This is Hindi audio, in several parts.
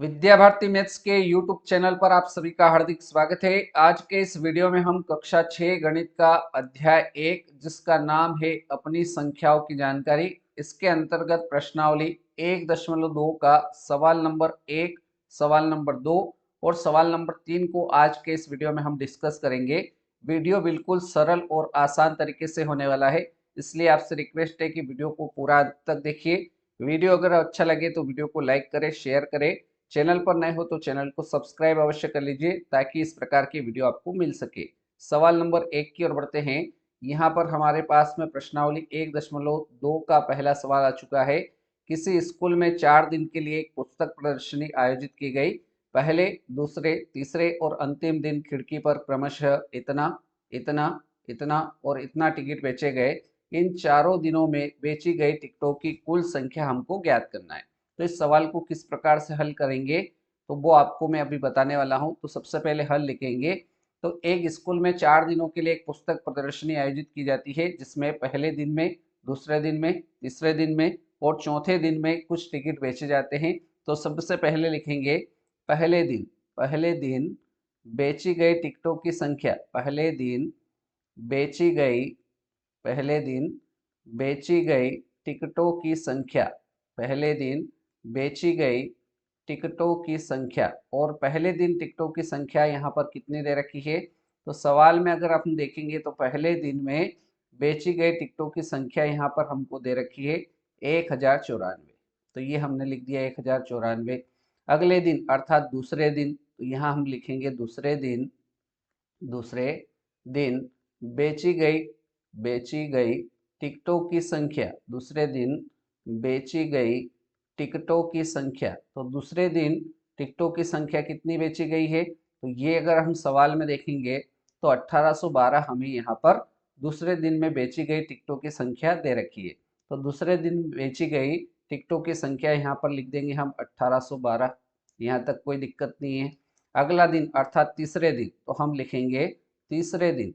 विद्या भारती मैथ्स के यूट्यूब चैनल पर आप सभी का हार्दिक स्वागत है। आज के इस वीडियो में हम कक्षा 6 गणित का अध्याय 1 जिसका नाम है अपनी संख्याओं की जानकारी, इसके अंतर्गत प्रश्नावली 1.2 का सवाल नंबर 1, सवाल नंबर 2 और सवाल नंबर 3 को आज के इस वीडियो में हम डिस्कस करेंगे। वीडियो बिल्कुल सरल और आसान तरीके से होने वाला है, इसलिए आपसे रिक्वेस्ट है कि वीडियो को पूरा अंत तक देखिए। वीडियो अगर अच्छा लगे तो वीडियो को लाइक करें, शेयर करें। चैनल पर नए हो तो चैनल को सब्सक्राइब अवश्य कर लीजिए ताकि इस प्रकार की वीडियो आपको मिल सके। सवाल नंबर 1 की ओर बढ़ते हैं। यहाँ पर हमारे पास में प्रश्नावली 1.2 का पहला सवाल आ चुका है। किसी स्कूल में 4 दिन के लिए एक पुस्तक प्रदर्शनी आयोजित की गई। पहले, दूसरे, तीसरे और अंतिम दिन खिड़की पर क्रमशः इतना, इतना, इतना और इतना टिकट बेचे गए। इन चारों दिनों में बेची गई टिकटों की कुल संख्या हमको ज्ञात करना है। तो इस सवाल को किस प्रकार से हल करेंगे तो वो आपको मैं अभी बताने वाला हूं। तो सबसे पहले हल लिखेंगे। तो एक स्कूल में 4 दिनों के लिए एक पुस्तक प्रदर्शनी आयोजित की जाती है जिसमें पहले दिन में, दूसरे दिन में, तीसरे दिन में और चौथे दिन में कुछ टिकट बेचे जाते हैं। तो सबसे पहले लिखेंगे पहले दिन। पहले दिन बेची गई टिकटों की संख्या। पहले दिन बेची गई, पहले दिन बेची गई टिकटों की संख्या। पहले दिन बेची गई टिकटों की संख्या। और पहले दिन टिकटों की संख्या यहाँ पर कितनी दे रखी है? तो सवाल में अगर हम देखेंगे तो पहले दिन में बेची गई टिकटों की संख्या यहाँ पर हमको दे रखी है 1094। तो ये हमने लिख दिया 1094। अगले दिन अर्थात दूसरे दिन, तो यहाँ हम लिखेंगे दूसरे दिन। दूसरे दिन बेची गई टिकटों की संख्या। दूसरे दिन बेची गई टिकटों की संख्या। तो दूसरे दिन टिकटों की संख्या कितनी बेची गई है? तो ये अगर हम सवाल में देखेंगे तो 1812 हमें यहाँ पर दूसरे दिन में बेची गई टिकटों की संख्या दे रखी है। तो दूसरे दिन बेची गई टिकटों की संख्या यहाँ पर लिख देंगे हम 1812। यहाँ तक कोई दिक्कत नहीं है। अगला दिन अर्थात तीसरे दिन, तो हम लिखेंगे तीसरे दिन।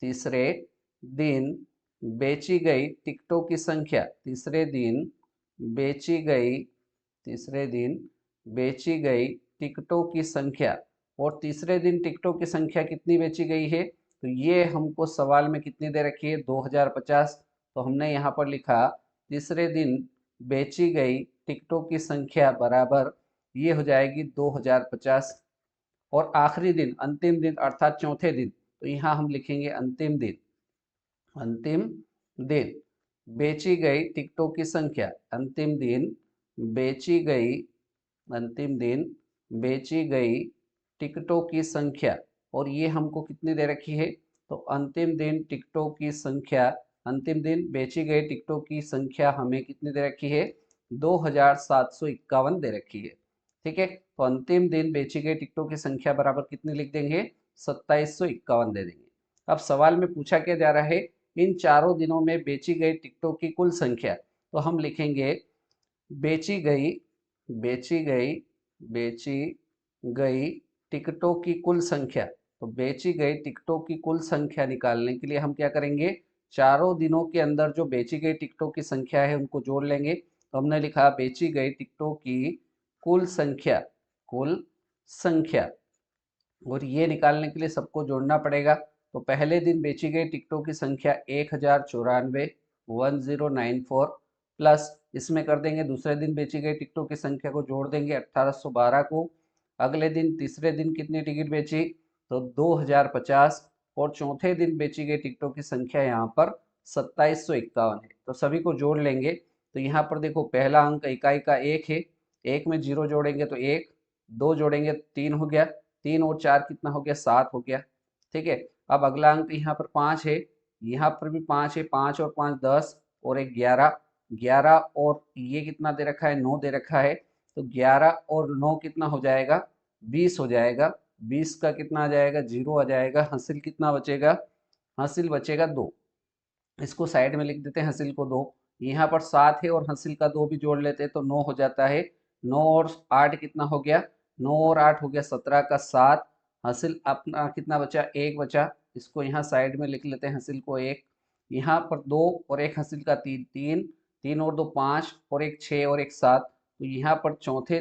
तीसरे दिन बेची गई टिकटों की संख्या। तीसरे दिन बेची गई, तीसरे दिन बेची गई टिकटों की संख्या। और तीसरे दिन टिकटों की संख्या कितनी बेची गई है? तो ये हमको सवाल में कितनी दे रखी है? 2050। तो हमने यहाँ पर लिखा तीसरे दिन बेची गई टिकटों की संख्या बराबर ये हो जाएगी 2050। और आखिरी दिन, अंतिम दिन अर्थात चौथे दिन, तो यहाँ हम लिखेंगे अंतिम दिन। अंतिम दिन बेची गई टिकटों की संख्या। अंतिम दिन बेची गई, अंतिम दिन बेची गई टिकटों की संख्या। और ये हमको कितनी दे रखी है? तो अंतिम दिन टिकटों की संख्या, अंतिम दिन बेची गई टिकटों की संख्या हमें कितनी दे रखी है? 2751 दे रखी है। ठीक है, तो अंतिम दिन बेची गई टिकटों की संख्या बराबर कितनी लिख देंगे? 2751 दे देंगे। अब सवाल में पूछा क्या जा रहा है? इन चारों दिनों में बेची गई टिकटों की कुल संख्या। तो हम लिखेंगे बेची गई, बेची गई, बेची गई टिकटों की कुल संख्या। तो बेची गई टिकटों की कुल संख्या निकालने के लिए हम क्या करेंगे? चारों दिनों के अंदर जो बेची गई टिकटों की संख्या है उनको जोड़ लेंगे। तो हमने लिखा बेची गई टिकटों की कुल संख्या, कुल संख्या। और ये निकालने के लिए सबको जोड़ना पड़ेगा। तो पहले दिन बेची गई टिकटों की संख्या 1094, 1094 प्लस इसमें कर देंगे दूसरे दिन बेची गई टिकटों की संख्या को जोड़ देंगे 1812 को। अगले दिन तीसरे दिन कितनी टिकट बेची? तो 2050। और चौथे दिन बेची गई टिकटों की संख्या यहाँ पर 2751 है। तो सभी को जोड़ लेंगे। तो यहाँ पर देखो पहला अंक इकाई का 1 है, 1 में 0 जोड़ेंगे तो 1, 2 जोड़ेंगे 3 हो गया, 3 और 4 कितना हो गया? 7 हो गया। ठीक है, अब अगला अंक यहाँ पर 5 है, यहाँ पर भी 5 है, 5 और 5 10 और एक 11, 11 और ये कितना दे रखा है? 9 दे रखा है। तो 11 और 9 कितना हो जाएगा? 20 हो जाएगा। 20 का कितना आ जाएगा? 0 आ जाएगा। हासिल कितना बचेगा? हासिल बचेगा 2। इसको साइड में लिख देते हैं हासिल को 2। यहाँ पर 7 है और हासिल का 2 भी जोड़ लेते हैं तो 9 हो जाता है। 9 और 8 कितना हो गया? 9 और 8 हो गया 17 का 7। हासिल अपना कितना बचा? 1 बचा। इसको यहाँ साइड में लिख लेते हैं हासिल को 1। यहाँ पर 2 और एक हासिल का 3, 3, 3 और 2 5 और एक 6 और एक 7। तो यहाँ पर चौथे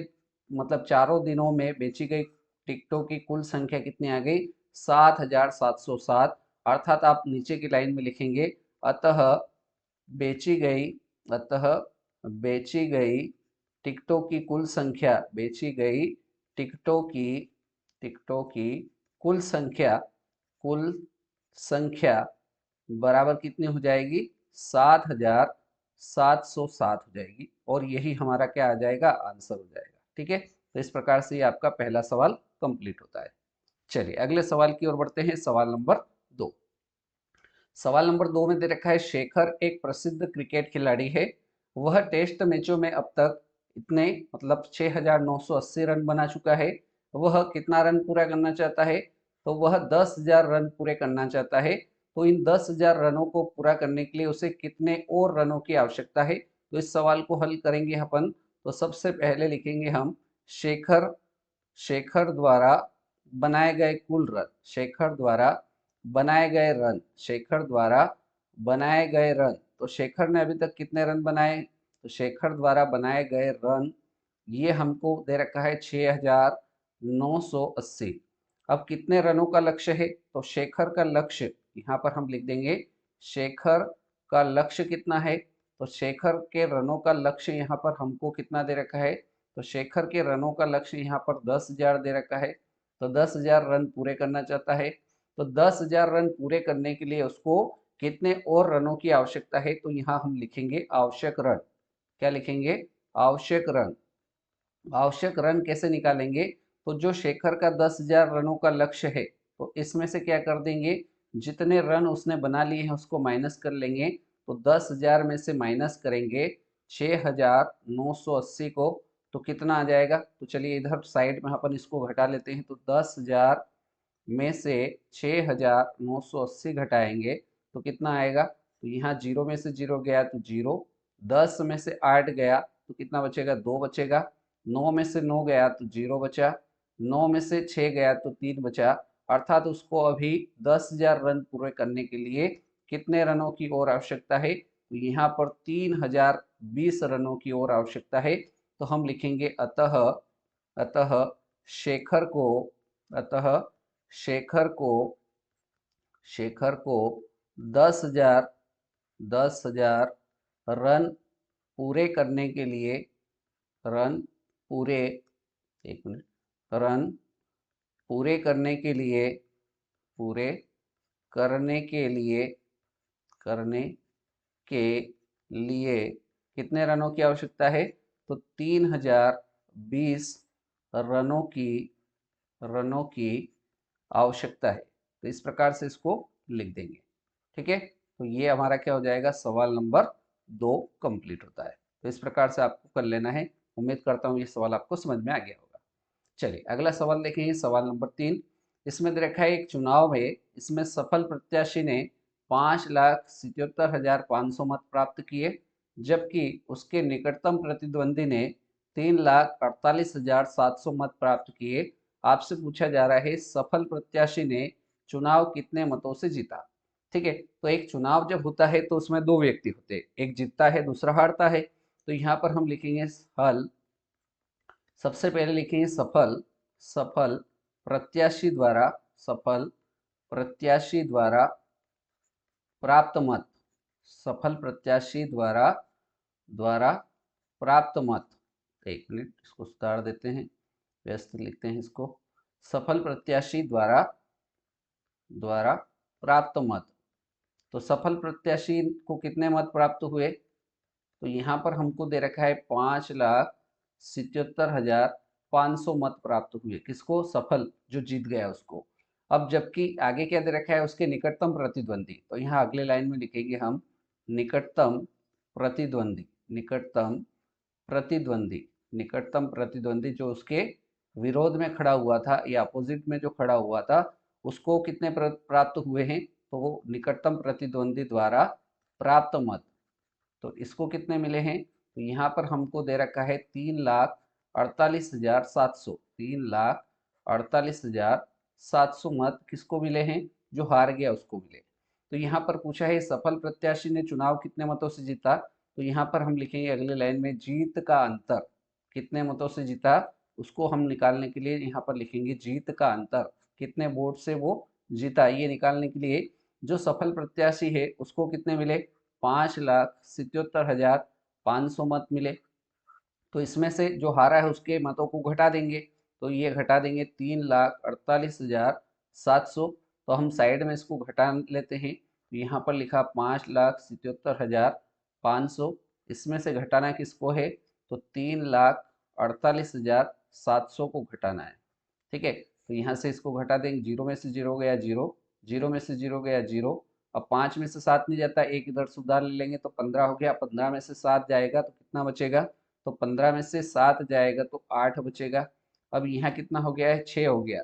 मतलब चारों दिनों में बेची गई टिकटों की कुल संख्या कितनी आ गई? 7,707। अर्थात आप नीचे की लाइन में लिखेंगे अतः बेची गई अतः बेची गई टिकटों की कुल संख्या, बेची गई टिकटों की कुल संख्या बराबर कितनी हो जाएगी? 7,707 हो जाएगी। और यही हमारा क्या आ जाएगा? आंसर हो जाएगा। ठीक है, तो इस प्रकार से ये आपका पहला सवाल कंप्लीट होता है। चलिए अगले सवाल की ओर बढ़ते हैं। सवाल नंबर 2। सवाल नंबर 2 में दे रखा है शेखर एक प्रसिद्ध क्रिकेट खिलाड़ी है। वह टेस्ट मैचों में अब तक इतने मतलब 6,980 रन बना चुका है। वह कितना रन पूरा करना चाहता है? तो वह 10,000 रन पूरे करना चाहता है। तो इन 10,000 रनों को पूरा करने के लिए उसे कितने और रनों की आवश्यकता है? तो इस सवाल को हल करेंगे अपन। तो सबसे पहले लिखेंगे हम शेखर शेखर द्वारा बनाए गए कुल रन, शेखर द्वारा बनाए गए रन। तो शेखर ने अभी तक कितने रन बनाए? तो शेखर द्वारा बनाए गए रन ये हमको दे रखा है 6,980। अब कितने रनों का लक्ष्य है? तो शेखर का लक्ष्य यहाँ पर हम लिख देंगे, शेखर का लक्ष्य कितना है? तो शेखर के रनों का लक्ष्य यहाँ पर हमको कितना दे रखा है? तो शेखर के रनों का लक्ष्य यहाँ पर 10,000 दे रखा है। तो 10,000 रन पूरे करना चाहता है। तो 10,000 रन पूरे करने के लिए उसको कितने और रनों की आवश्यकता है? तो यहाँ हम लिखेंगे आवश्यक रन। क्या लिखेंगे? आवश्यक रन। आवश्यक रन कैसे निकालेंगे? तो जो शेखर का 10,000 रनों का लक्ष्य है, तो इसमें से क्या कर देंगे, जितने रन उसने बना लिए हैं उसको माइनस कर लेंगे। तो 10,000 में से माइनस करेंगे 6,980 को, तो कितना आ जाएगा? तो चलिए इधर साइड में अपन इसको घटा लेते हैं। तो 10,000 में से 6,980 घटाएंगे तो कितना आएगा? तो यहाँ जीरो में से जीरो गया तो जीरो, 10 में से 8 गया तो कितना बचेगा? 2 बचेगा, 9 में से 9 गया तो जीरो बचा, 9 में से 6 गया तो 3 बचा। अर्थात उसको अभी 10,000 रन पूरे करने के लिए कितने रनों की और आवश्यकता है? तो यहाँ पर 3,020 रनों की और आवश्यकता है। तो हम लिखेंगे अतः अतः शेखर को अतः शेखर को शेखर को 10,000 रन पूरे करने के लिए रन पूरे एक मिनट रन पूरे करने के लिए पूरे करने के लिए करने के लिए कितने रनों की आवश्यकता है? तो 3,020 रनों की रनों की आवश्यकता है। तो इस प्रकार से इसको लिख देंगे। ठीक है, तो ये हमारा क्या हो जाएगा? सवाल नंबर 2 कंप्लीट होता है। तो इस प्रकार से आपको कर लेना है। उम्मीद करता हूँ ये सवाल आपको समझ में आ गया होगा। चलिए अगला सवाल देखेंगे। सवाल नंबर 3। इसमें दे रखा है एक चुनाव है, इसमें सफल प्रत्याशी ने 5,77,500 मत प्राप्त किए, जबकि उसके निकटतम प्रतिद्वंदी ने 3,48,700 मत प्राप्त किए। आपसे पूछा जा रहा है सफल प्रत्याशी ने चुनाव कितने मतों से जीता? ठीक है, तो एक चुनाव जब होता है तो उसमें दो व्यक्ति होते हैं, एक जीतता है दूसरा हारता है। तो यहाँ पर हम लिखेंगे हल। सबसे पहले लिखेंगे सफल सफल प्रत्याशी द्वारा सफल प्रत्याशी द्वारा प्राप्त मत, सफल प्रत्याशी द्वारा द्वारा प्राप्त मत। एक मिनट इसको सुधार देते हैं, व्यवस्थित लिखते हैं इसको। सफल प्रत्याशी द्वारा द्वारा प्राप्त मत। तो सफल प्रत्याशी को कितने मत प्राप्त हुए? तो यहाँ पर हमको दे रखा है 5,77,500 मत प्राप्त हुए। किसको? सफल जो जीत गया उसको। अब जबकि आगे क्या दे रखा है? उसके निकटतम प्रतिद्वंदी। तो यहाँ अगले लाइन में लिखेंगे हम निकटतम प्रतिद्वंदी, निकटतम प्रतिद्वंदी जो उसके विरोध में खड़ा हुआ था या अपोजिट में जो खड़ा हुआ था, उसको कितने प्राप्त हुए हैं? तो वो निकटतम प्रतिद्वंदी द्वारा प्राप्त मत। तो इसको कितने मिले हैं? तो यहाँ पर हमको दे रखा है 3,48,700, 3,48,700 मत किसको मिले हैं? जो हार गया उसको मिले। तो यहाँ पर पूछा है सफल प्रत्याशी ने चुनाव कितने मतों से जीता? तो यहाँ पर हम लिखेंगे अगले लाइन में जीत का अंतर, कितने मतों से जीता उसको हम निकालने के लिए यहाँ पर लिखेंगे जीत का अंतर, कितने वोट से वो जीता, ये निकालने के लिए जो सफल प्रत्याशी है उसको कितने मिले, 5,77,500 मत मिले। तो इसमें से जो हारा है उसके मतों को घटा देंगे, तो ये घटा देंगे 3,48,700। तो हम साइड में इसको घटा लेते हैं, तो यहाँ पर लिखा 5,77,500, इसमें से घटाना किसको है, तो 3,48,700 को घटाना है। ठीक है, तो यहाँ से इसको घटा देंगे, जीरो में से जीरो गया जीरो, जीरो में से जीरो गया जीरो। अब 5 में से 7 नहीं जाता, एक इधर से उधार ले लेंगे तो 15 हो गया, 15 में से 7 जाएगा तो कितना बचेगा, तो 15 में से 7 जाएगा तो 8 बचेगा। अब यहाँ कितना हो गया है, 6 हो गया,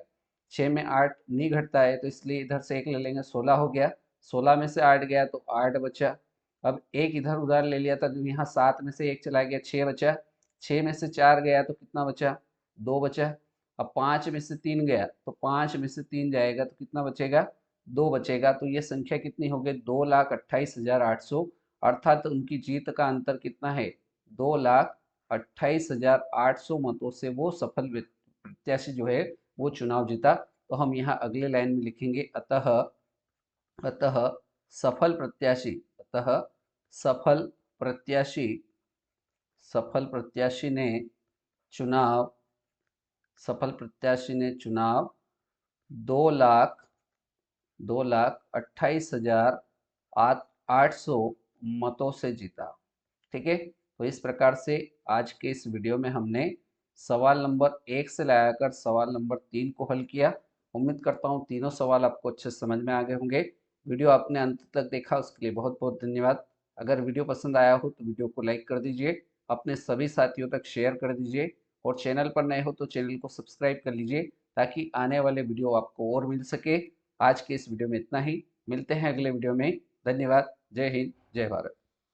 6 में 8 नहीं घटता है तो इसलिए इधर से एक ले लेंगे, 16 हो गया, 16 में से 8 गया तो 8 बचा। अब एक इधर उधार ले लिया था तो यहाँ 7 में से एक चला गया, 6 बचा, 6 में से 4 गया तो कितना बचा, 2 बचा। अब 5 में से 3 गया तो 5 में से 3 जाएगा तो कितना बचेगा, 2 बचेगा। तो ये संख्या कितनी हो गई, 2,28,800, अर्थात उनकी जीत का अंतर कितना है, 2,28,800 मतों से वो सफल प्रत्याशी जो है वो चुनाव जीता। तो हम यहाँ अगले लाइन में लिखेंगे, अतः अतः सफल प्रत्याशी, अतः सफल प्रत्याशी, सफल प्रत्याशी ने चुनाव, सफल प्रत्याशी ने चुनाव 2,28,800 मतों से जीता। ठीक है, तो इस प्रकार से आज के इस वीडियो में हमने सवाल नंबर 1 से लगाकर सवाल नंबर 3 को हल किया। उम्मीद करता हूँ तीनों सवाल आपको अच्छे समझ में आ गए होंगे। वीडियो आपने अंत तक देखा उसके लिए बहुत बहुत धन्यवाद। अगर वीडियो पसंद आया हो तो वीडियो को लाइक कर दीजिए, अपने सभी साथियों तक शेयर कर दीजिए, और चैनल पर नए हो तो चैनल को सब्सक्राइब कर लीजिए ताकि आने वाले वीडियो आपको और मिल सके। आज के इस वीडियो में इतना ही, मिलते हैं अगले वीडियो में। धन्यवाद। जय हिंद, जय भारत।